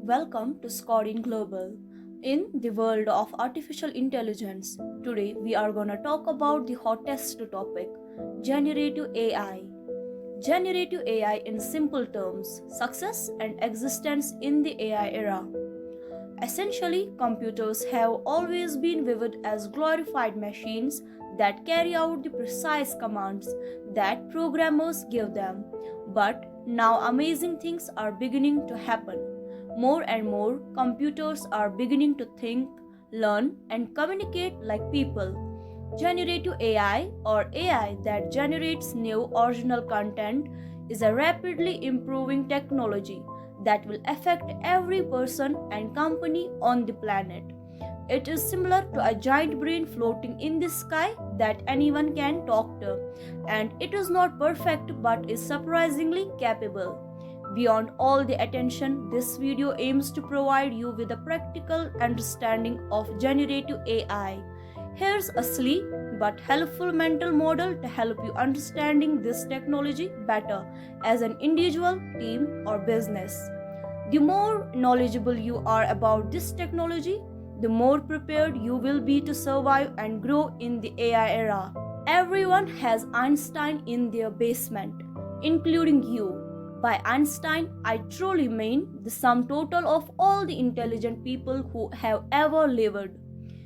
Welcome to Scodeen Global. In the world of artificial intelligence, today we are going to talk about the hottest topic, generative AI. Generative AI in simple terms, success and existence in the AI era. Essentially, computers have always been viewed as glorified machines that carry out the precise commands that programmers give them. But now amazing things are beginning to happen. More and more computers are beginning to think, learn, and communicate like people. Generative AI, or AI that generates new original content, is a rapidly improving technology that will affect every person and company on the planet. It is similar to a giant brain floating in the sky that anyone can talk to, and it is not perfect but is surprisingly capable. Beyond all the attention, this video aims to provide you with a practical understanding of generative AI. Here's a sleek but helpful mental model to help you understanding this technology better as an individual, team, or business. The more knowledgeable you are about this technology, the more prepared you will be to survive and grow in the AI era. Everyone has Einstein in their basement, including you. By Einstein, I truly mean the sum total of all the intelligent people who have ever lived.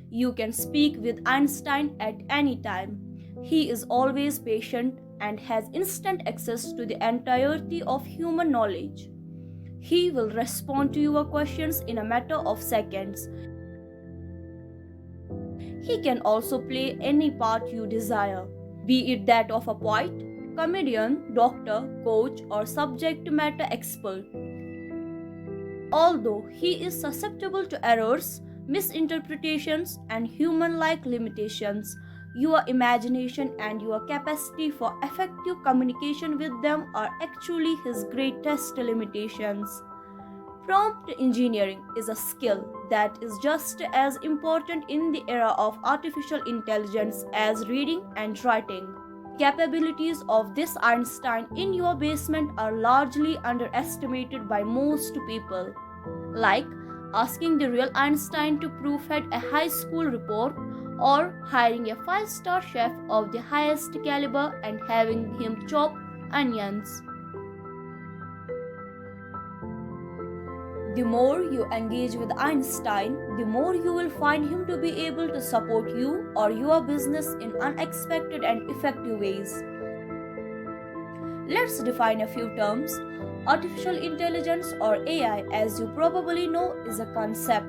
You can speak with Einstein at any time. He is always patient and has instant access to the entirety of human knowledge. He will respond to your questions in a matter of seconds. He can also play any part you desire, be it that of a poet, comedian, doctor, coach, or subject matter expert. Although he is susceptible to errors, misinterpretations, and human-like limitations, your imagination and your capacity for effective communication with them are actually his greatest limitations. Prompt engineering is a skill that is just as important in the era of artificial intelligence as reading and writing. Capabilities of this Einstein in your basement are largely underestimated by most people, like asking the real Einstein to proofread a high school report or hiring a 5-star chef of the highest caliber and having him chop onions. The more you engage with Einstein, the more you will find him to be able to support you or your business in unexpected and effective ways. Let's define a few terms. Artificial intelligence, or AI, as you probably know, is a concept.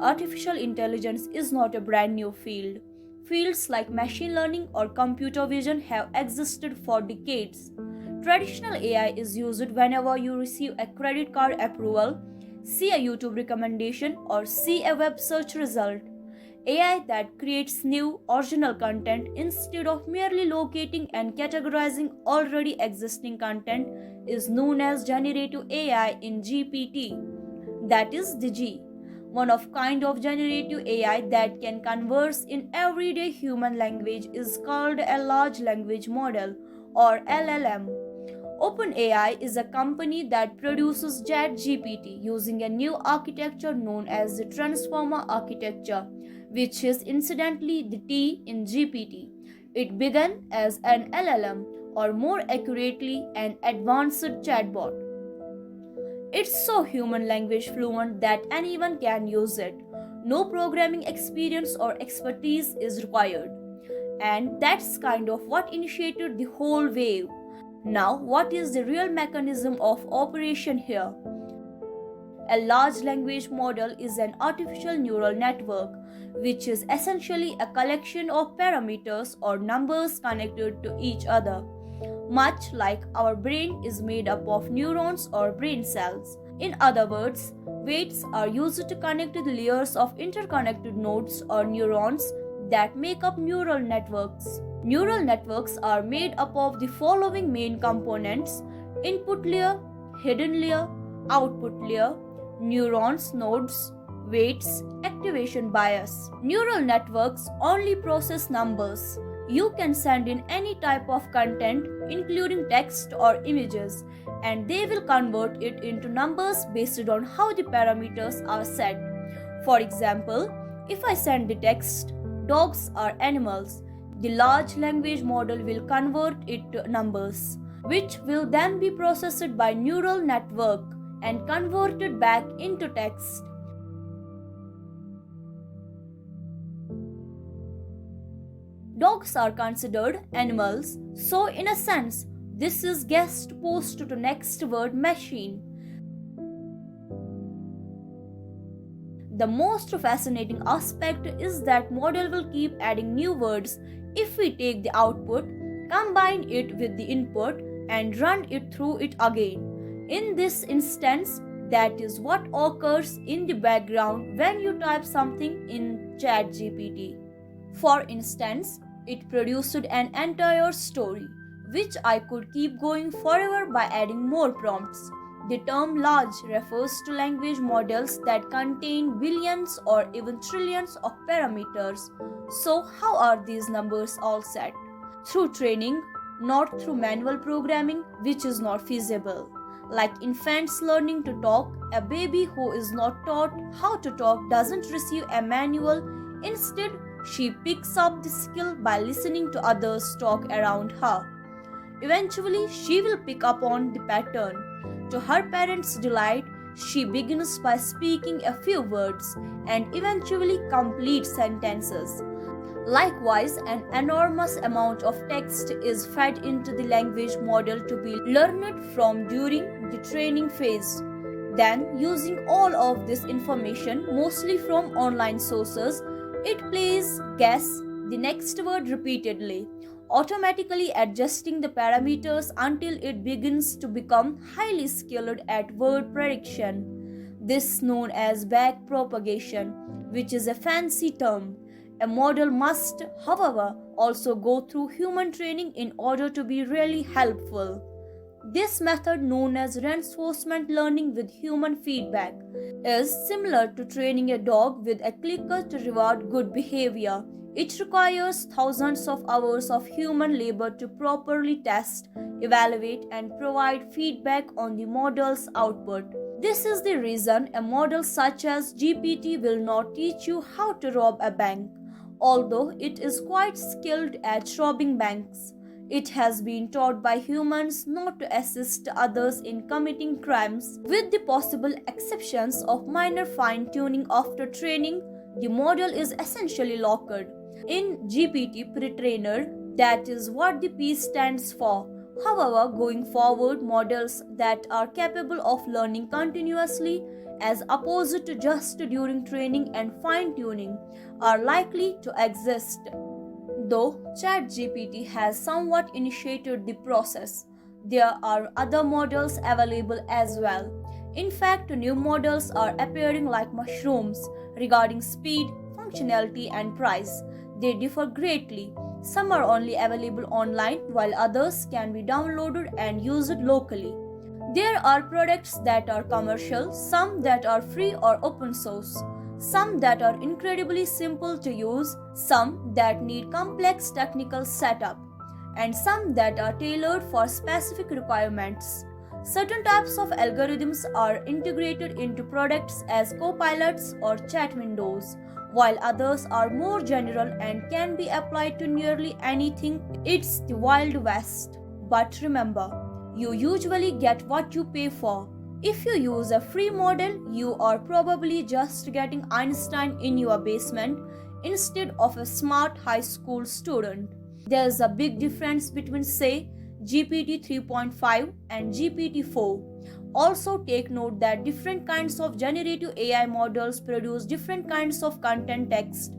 Artificial intelligence is not a brand new field. Fields like machine learning or computer vision have existed for decades. Traditional AI is used whenever you receive a credit card approval, see a YouTube recommendation, or see a web search result. AI that creates new, original content instead of merely locating and categorizing already existing content is known as generative AI in GPT. That is the G, one of kind of generative AI that can converse in everyday human language is called a large language model, or LLM. OpenAI is a company that produces ChatGPT using a new architecture known as the Transformer architecture, which is incidentally the T in GPT. It began as an LLM, or more accurately, an advanced chatbot. It's so human language fluent that anyone can use it. No programming experience or expertise is required. And that's kind of what initiated the whole wave. Now, what is the real mechanism of operation here? A large language model is an artificial neural network, which is essentially a collection of parameters or numbers connected to each other. Much like our brain is made up of neurons or brain cells. In other words, weights are used to connect the layers of interconnected nodes or neurons that make up neural networks. Neural networks are made up of the following main components: input layer, hidden layer, output layer, neurons, nodes, weights, activation bias. Neural networks only process numbers. You can send in any type of content, including text or images, and they will convert it into numbers based on how the parameters are set. For example, if I send the text, dogs are animals, the large language model will convert it to numbers, which will then be processed by neural network and converted back into text. Dogs are considered animals, so in a sense, this is guessed post to next word machine. The most fascinating aspect is that model will keep adding new words if we take the output, combine it with the input, and run it through it again. In this instance, that is what occurs in the background when you type something in ChatGPT. For instance, it produced an entire story, which I could keep going forever by adding more prompts. The term large refers to language models that contain billions or even trillions of parameters. So, how are these numbers all set? Through training, not through manual programming, which is not feasible. Like infants learning to talk, a baby who is not taught how to talk doesn't receive a manual. Instead, she picks up the skill by listening to others talk around her. Eventually, she will pick up on the pattern. To her parents' delight, she begins by speaking a few words and eventually completes sentences. Likewise, an enormous amount of text is fed into the language model to be learned from during the training phase. Then, using all of this information, mostly from online sources, it plays guess the next word repeatedly, automatically adjusting the parameters until it begins to become highly skilled at word prediction. This is known as backpropagation, which is a fancy term. A model must, however, also go through human training in order to be really helpful. This method, known as reinforcement learning with human feedback, is similar to training a dog with a clicker to reward good behavior. It requires thousands of hours of human labor to properly test, evaluate, and provide feedback on the model's output. This is the reason a model such as GPT will not teach you how to rob a bank, although it is quite skilled at robbing banks. It has been taught by humans not to assist others in committing crimes, with the possible exceptions of minor fine-tuning after training. The model is essentially locked. In GPT pre-trainer, that is what the P stands for. However, going forward, models that are capable of learning continuously, as opposed to just during training and fine-tuning, are likely to exist. Though ChatGPT has somewhat initiated the process, there are other models available as well. In fact, new models are appearing like mushrooms regarding speed, functionality, and price. They differ greatly. Some are only available online, while others can be downloaded and used locally. There are products that are commercial, some that are free or open source, some that are incredibly simple to use, some that need complex technical setup, and some that are tailored for specific requirements. Certain types of algorithms are integrated into products as copilots or chat windows, while others are more general and can be applied to nearly anything. It's the Wild West. But remember, you usually get what you pay for. If you use a free model, you are probably just getting Einstein in your basement instead of a smart high school student. There's a big difference between, say, GPT 3.5 and GPT 4. Also, take note that different kinds of generative AI models produce different kinds of content text.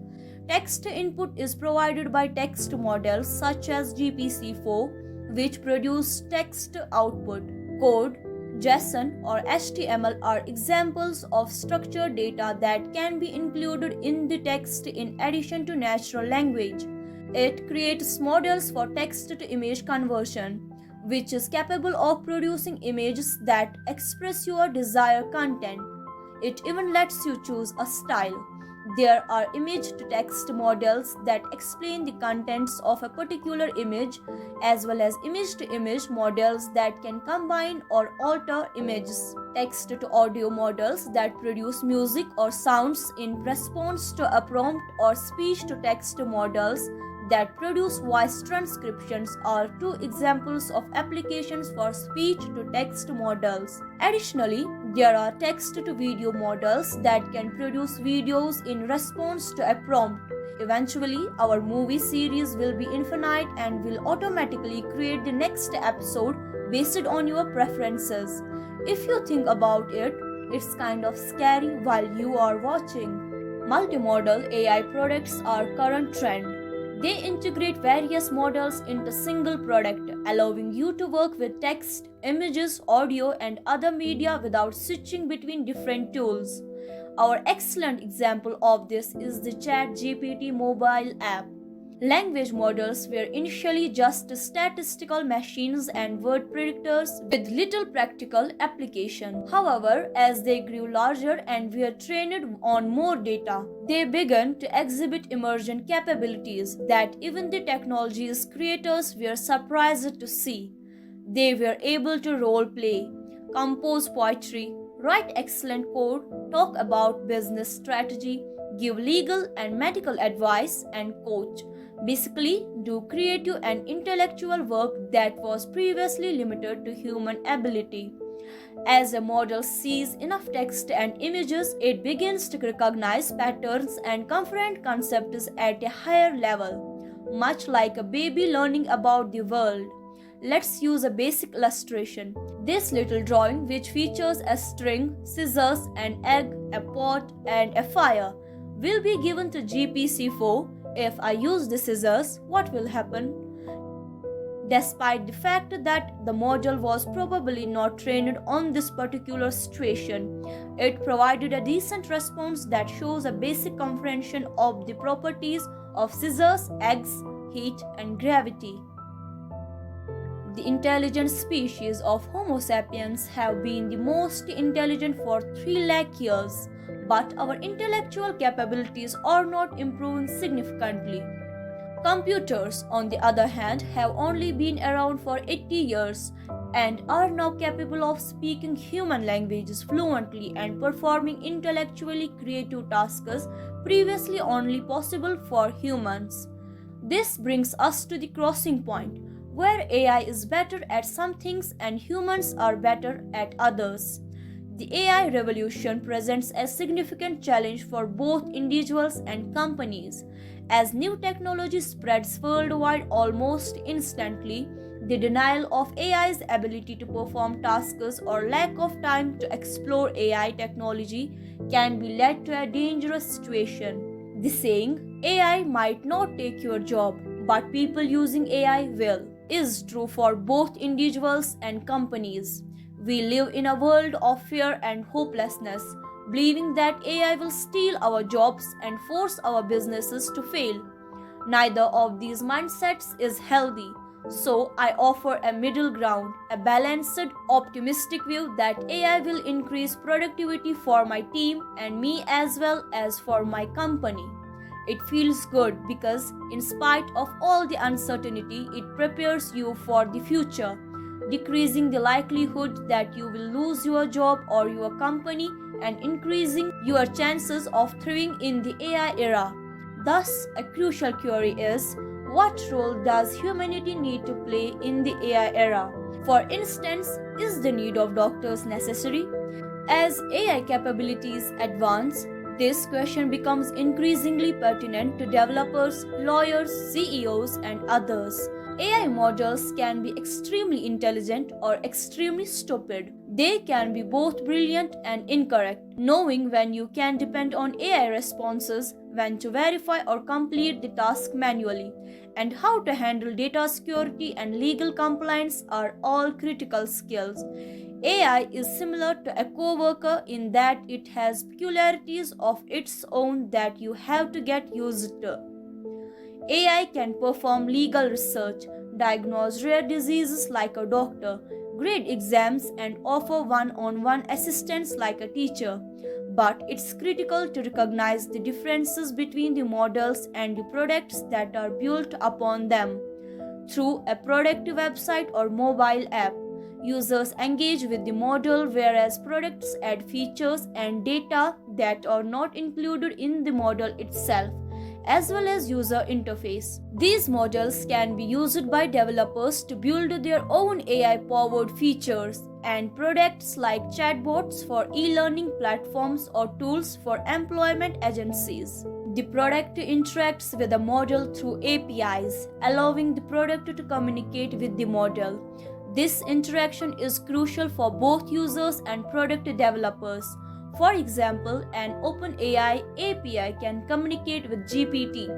Text input is provided by text models such as GPT-4, which produce text output. Code, JSON, or HTML are examples of structured data that can be included in the text in addition to natural language. It creates models for text-to-image conversion, which is capable of producing images that express your desired content. It even lets you choose a style. There are image-to-text models that explain the contents of a particular image, as well as image-to-image models that can combine or alter images. Text-to-audio models that produce music or sounds in response to a prompt, or speech-to-text models that produce voice transcriptions are two examples of applications for speech-to-text models. Additionally, there are text-to-video models that can produce videos in response to a prompt. Eventually, our movie series will be infinite and will automatically create the next episode based on your preferences. If you think about it, it's kind of scary while you are watching. Multimodal AI products are current trend. They integrate various models into a single product, allowing you to work with text, images, audio, and other media without switching between different tools. Our excellent example of this is the ChatGPT mobile app. Language models were initially just statistical machines and word predictors with little practical application. However, as they grew larger and were trained on more data, they began to exhibit emergent capabilities that even the technology's creators were surprised to see. They were able to role play, compose poetry, write excellent code, talk about business strategy, give legal and medical advice, and coach. Basically, do creative and intellectual work that was previously limited to human ability. As a model sees enough text and images, it begins to recognize patterns and comprehend concepts at a higher level, much like a baby learning about the world. Let's use a basic illustration. This little drawing, which features a string, scissors, an egg, a pot, and a fire, will be given to GPT-4. If I use the scissors, what will happen? Despite the fact that the model was probably not trained on this particular situation, it provided a decent response that shows a basic comprehension of the properties of scissors, eggs, heat, and gravity. The intelligent species of Homo sapiens have been the most intelligent for 3 lakh years, but our intellectual capabilities are not improving significantly. Computers, on the other hand, have only been around for 80 years and are now capable of speaking human languages fluently and performing intellectually creative tasks previously only possible for humans. This brings us to the crossing point, where AI is better at some things and humans are better at others. The AI revolution presents a significant challenge for both individuals and companies. As new technology spreads worldwide almost instantly, the denial of AI's ability to perform tasks or lack of time to explore AI technology can be led to a dangerous situation. The saying, "AI might not take your job, but people using AI will," is true for both individuals and companies. We live in a world of fear and hopelessness, believing that AI will steal our jobs and force our businesses to fail. Neither of these mindsets is healthy, so I offer a middle ground, a balanced, optimistic view that AI will increase productivity for my team and me as well as for my company. It feels good because, in spite of all the uncertainty, it prepares you for the future, decreasing the likelihood that you will lose your job or your company and increasing your chances of thriving in the AI era. Thus, a crucial query is, what role does humanity need to play in the AI era? For instance, is the need of doctors necessary? As AI capabilities advance, this question becomes increasingly pertinent to developers, lawyers, CEOs, and others. AI models can be extremely intelligent or extremely stupid. They can be both brilliant and incorrect. Knowing when you can depend on AI responses, when to verify or complete the task manually, and how to handle data security and legal compliance are all critical skills. AI is similar to a coworker in that it has peculiarities of its own that you have to get used to. AI can perform legal research, diagnose rare diseases like a doctor, grade exams, and offer one-on-one assistance like a teacher. but it's critical to recognize the differences between the models and the products that are built upon them. Through a product website or mobile app, users engage with the model, whereas products add features and data that are not included in the model itself, as well as user interface. These models can be used by developers to build their own AI-powered features and products like chatbots for e-learning platforms or tools for employment agencies. The product interacts with the model through APIs, allowing the product to communicate with the model. This interaction is crucial for both users and product developers. For example, an OpenAI API can communicate with GPT,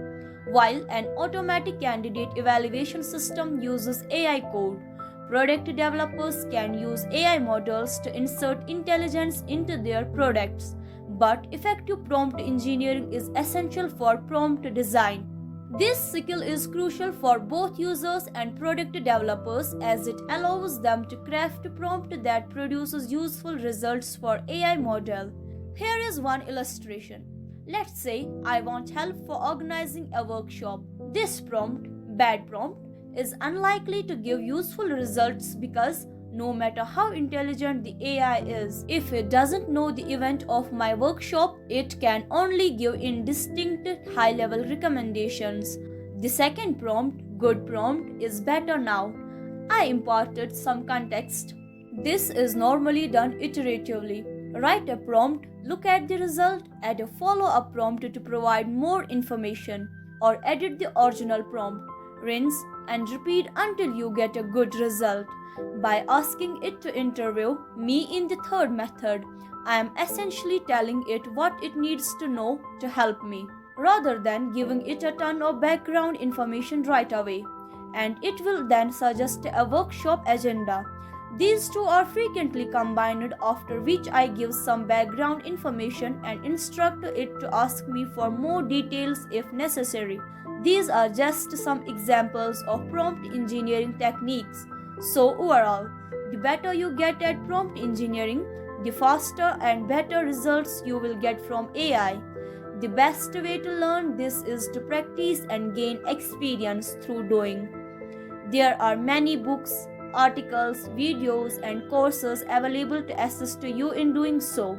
while an automatic candidate evaluation system uses AI code. Product developers can use AI models to insert intelligence into their products, but effective prompt engineering is essential for prompt design. This skill is crucial for both users and product developers as it allows them to craft a prompt that produces useful results for AI model. Here is one illustration. Let's say I want help for organizing a workshop. This prompt, bad prompt, is unlikely to give useful results because no matter how intelligent the AI is, if it doesn't know the event of my workshop, it can only give indistinct high-level recommendations. The second prompt, good prompt, is better now. I imparted some context. This is normally done iteratively. Write a prompt, look at the result, add a follow-up prompt to provide more information, or edit the original prompt. Rinse and repeat until you get a good result. By asking it to interview me in the third method, I am essentially telling it what it needs to know to help me, rather than giving it a ton of background information right away. And it will then suggest a workshop agenda. These two are frequently combined, after which I give some background information and instruct it to ask me for more details if necessary. These are just some examples of prompt engineering techniques. So overall, the better you get at prompt engineering, the faster and better results you will get from AI. The best way to learn this is to practice and gain experience through doing. There are many books, articles, videos, and courses available to assist you in doing so.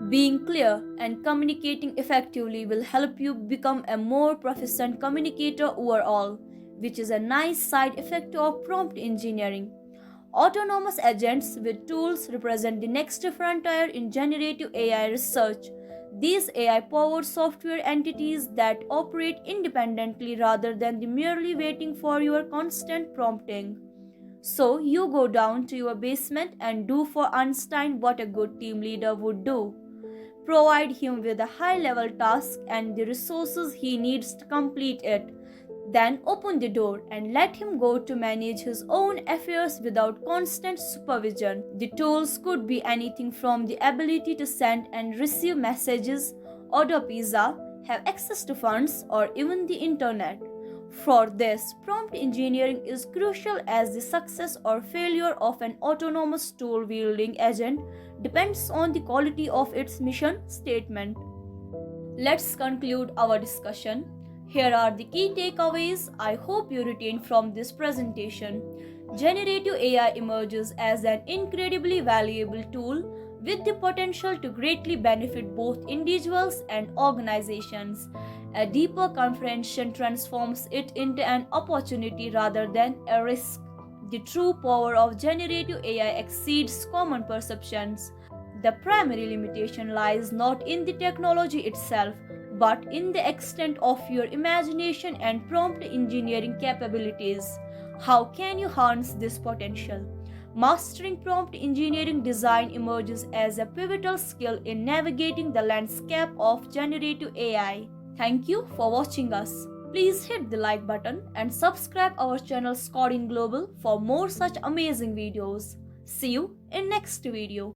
Being clear and communicating effectively will help you become a more proficient communicator overall, which is a nice side effect of prompt engineering. Autonomous agents with tools represent the next frontier in generative AI research. These AI-powered software entities that operate independently rather than merely waiting for your constant prompting. So you go down to your basement and do for Einstein what a good team leader would do. Provide him with a high-level task and the resources he needs to complete it. Then open the door and let him go to manage his own affairs without constant supervision. The tools could be anything from the ability to send and receive messages, order pizza, have access to funds, or even the internet. For this, prompt engineering is crucial as the success or failure of an autonomous tool-wielding agent depends on the quality of its mission statement. Let's conclude our discussion. Here are the key takeaways I hope you retain from this presentation. Generative AI emerges as an incredibly valuable tool with the potential to greatly benefit both individuals and organizations. A deeper comprehension transforms it into an opportunity rather than a risk. The true power of generative AI exceeds common perceptions. The primary limitation lies not in the technology itself, but in the extent of your imagination and prompt engineering capabilities. How can you harness this potential? Mastering prompt engineering design emerges as a pivotal skill in navigating the landscape of generative AI. Thank you for watching us. Please hit the like button and subscribe our channel Scodeen Global for more such amazing videos. See you in next video.